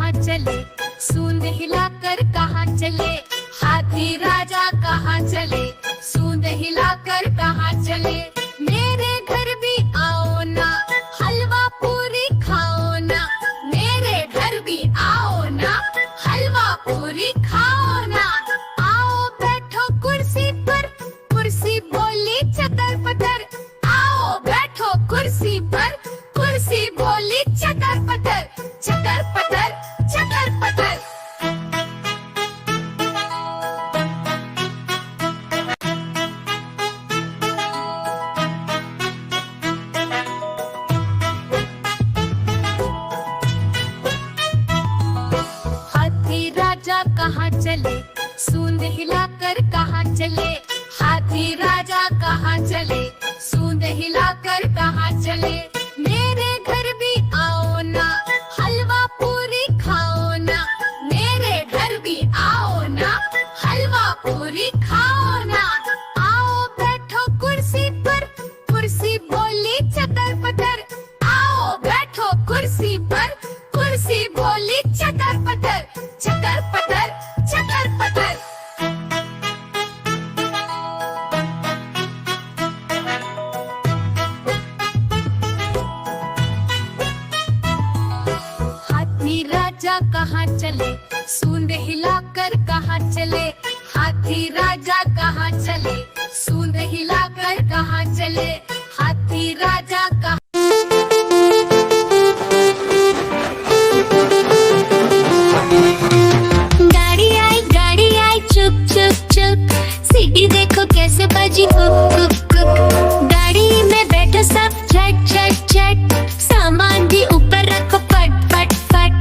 कहाँ चले, सूंड हिलाकर कहाँ चले, हाथी राजा कहाँ चले, सूंड हिलाकर कहाँ चले। मेरे घर भी आओ ना, हलवा पूरी खाओ ना, मेरे घर भी आओ ना, हलवा पूरी खाओ ना। आओ बैठो कुर्सी पर, कुर्सी बोली चटर पटर, आओ बैठो कुर्सी पर, कुर्सी बोली चटर पटर, चटर पटर, चटर पटर। हाथी राजा कहाँ चले, सूंड हिलाकर कहाँ चले, हाथी राजा कहाँ चले, सूंड हिलाकर कहाँ चले। मेरे घर भी आओ ना, हलवा पूरी खाओ ना, मेरे घर भी आओ ना, हलवा पूरी खाओ ना। आओ बैठो कुर्सी पर, कुर्सी बोली चटर पटर, आओ बैठो कुर्सी पर, कुर्सी बोली चटर पटर, चटर पटर, चटर पटर। हाथी राजा कहाँ चले, सूंड हिलाकर कहाँ चले, हाथी राजा कहाँ चले, सूंड हिलाकर कहाँ चले, हाथी राजा कहाँ। गाड़ी आई चुप चुप चुप, सीटी देखो कैसे बजी कुक कुक कुक। गाड़ी में बैठो सब झट झट झट, सामान भी ऊपर रखो फट फट फट।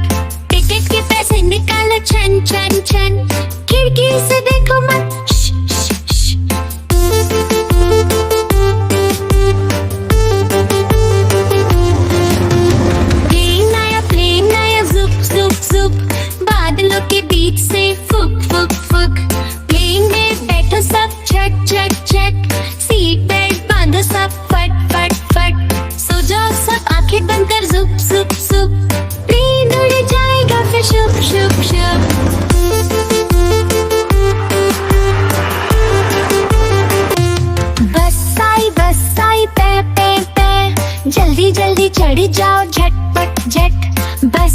टिकट के पैसे निकालो छन छन छन, खिड़की से देखो मत श, श, श। प्लेन आया जुप जुप जुप, बादलों के बीच से फुक फुक फुक। प्लेन में बैठो सब झट झट झट, सीट बेल्ट बांधो सब फट फट फट। सो जाओ सब आंखें बंद कर जुप जुप जुप, प्लेन उड़ जाएगा फिर शुप शुप शुप। बस आई पे पे पे, जल्दी जल्दी चढ़ जाओ झटपट झट। बस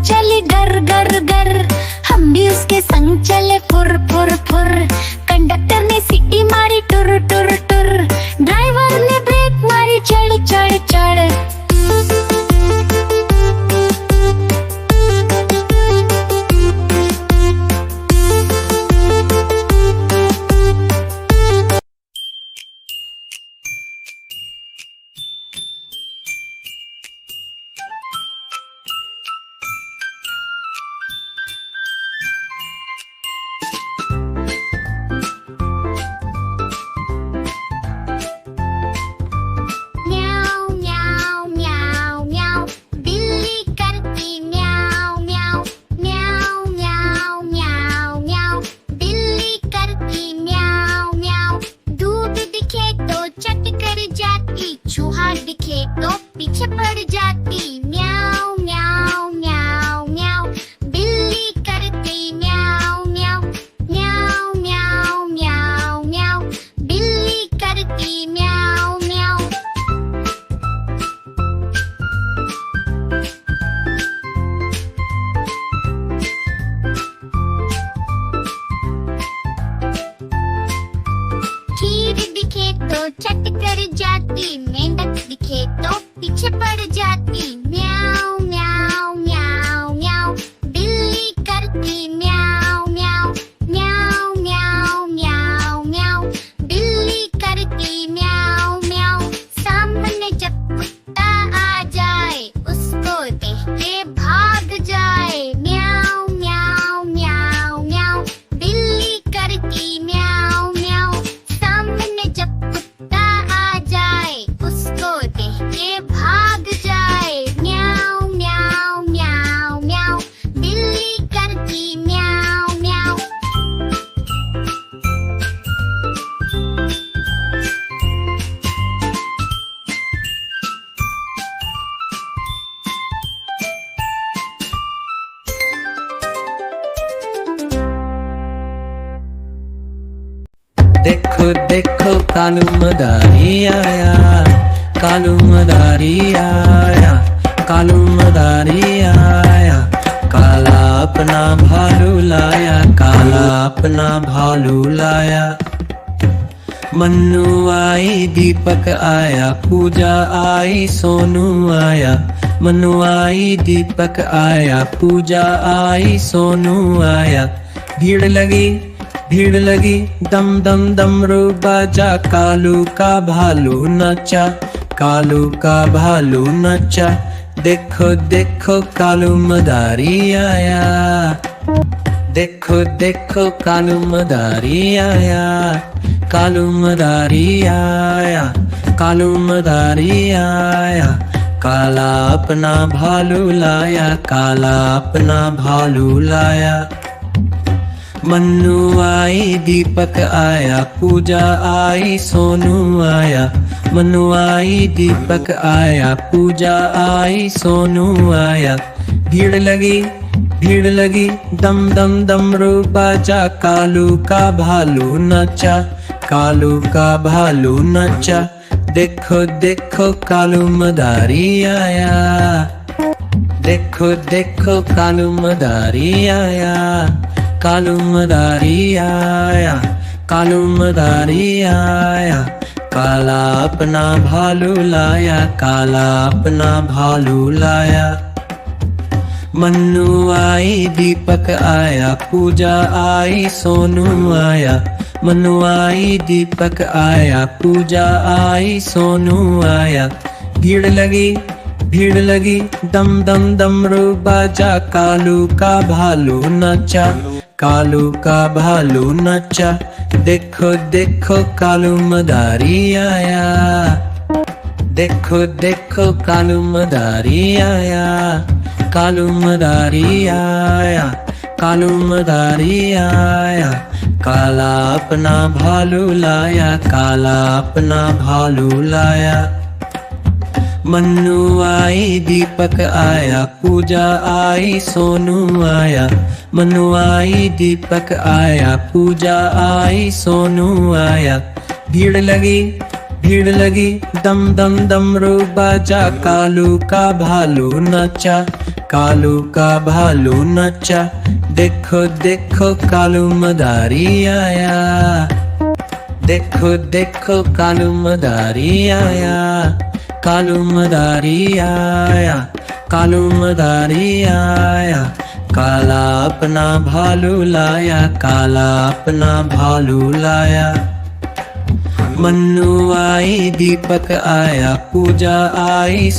चली गर गर गर, हम भी उसके संग चले फुर फुर फुर। कंडक्टर ने सीटी मारी टुर टुर टुर, ड्राइवर ने ब्रेक मारी चढ़ चढ़ चढ़। दिखे तो पीछे पड़ जाती, म्याऊ म्याऊ म्याऊ म्याऊ। बिल्ली करती म्याऊ म्याऊ म्याऊ म्याऊ म्याऊ म्याऊ, बिल्ली करती म्याऊ म्याऊ। खीर दिखे तो चट कर जाती, मेंढक दिखे तो पीछे पड़ जाती, म्याऊ म्याऊ म्याऊ म्याऊ। बिल्ली करती म्याऊ म्याऊ म्याऊ म्याऊ म्याऊ म्याऊ, बिल्ली करती म्याऊ म्याऊ। सामने जब कुत्ता आ जाए, उसको देख के भाग जाए, म्याऊ म्याऊ म्याऊ म्याऊ। बिल्ली करती म्याऊ म्याऊ। सामने जब कुत्ता आ जाए, उसको देख के भाग जाए, म्याऊ। देखो देखो कालू मदारी आया, कालू मदारी आया, कालू मदारी आया। काला अपना भालू लाया, काला अपना भालू लाया। मन्नू आई दीपक आया, पूजा आई सोनू आया। मन्नू आई दीपक आया, पूजा आई सोनू आया। भीड़ लगी दम दम डमरू बाजा। कालू का भालू नचा, कालू का भालू नचा। देखो देखो कालू मदारी आया, देखो देखो कालू मदारी आया, कालू मदारी आया, कालू मदारी आया। काला अपना भालू लाया, काला अपना भालू लाया। मन्नू आई दीपक आया, पूजा आई सोनू आया। मन्नू आई दीपक आया, पूजा आई सोनू आया। भीड़ लगी दम दम डमरू बाजा। कालू का भालू नचा, कालू का भालू नचा। देखो देखो कालू मदारी आया, देखो देखो कालू मदारी आया, कालू मदारी आया, कालू मदारी आया। काला अपना भालू लाया, काला अपना भालू लाया। मन्नू आई दीपक आया, पूजा आई सोनू आया। मन्नू आई दीपक आया, पूजा आई सोनू आया। भीड़ लगी दम दम डमरू बाजा। कालू का भालू नचा, कालू का भालू नचा। देखो देखो कालू मदारी आया, देखो देखो कालू मदारी आया, कालू मदारी आया, कालू मदारी आया। काला अपना भालू लाया, काला अपना भालू लाया। मन्नू आई दीपक आया, पूजा आई सोनू आया। मन्नू आई दीपक आया, पूजा आई सोनू आया। भीड़ लगी दम दम डमरू बाजा। कालू का भालू नचा, कालू का भालू नचा। देखो देखो कालू मदारी आया, देखो देखो कालू मदारी आया, कालू मदारी आया, कालू मदारी आया। काला अपना भालू लाया, काला अपना भालू लाया। मन्नू आई दीपक आया, पूजा आई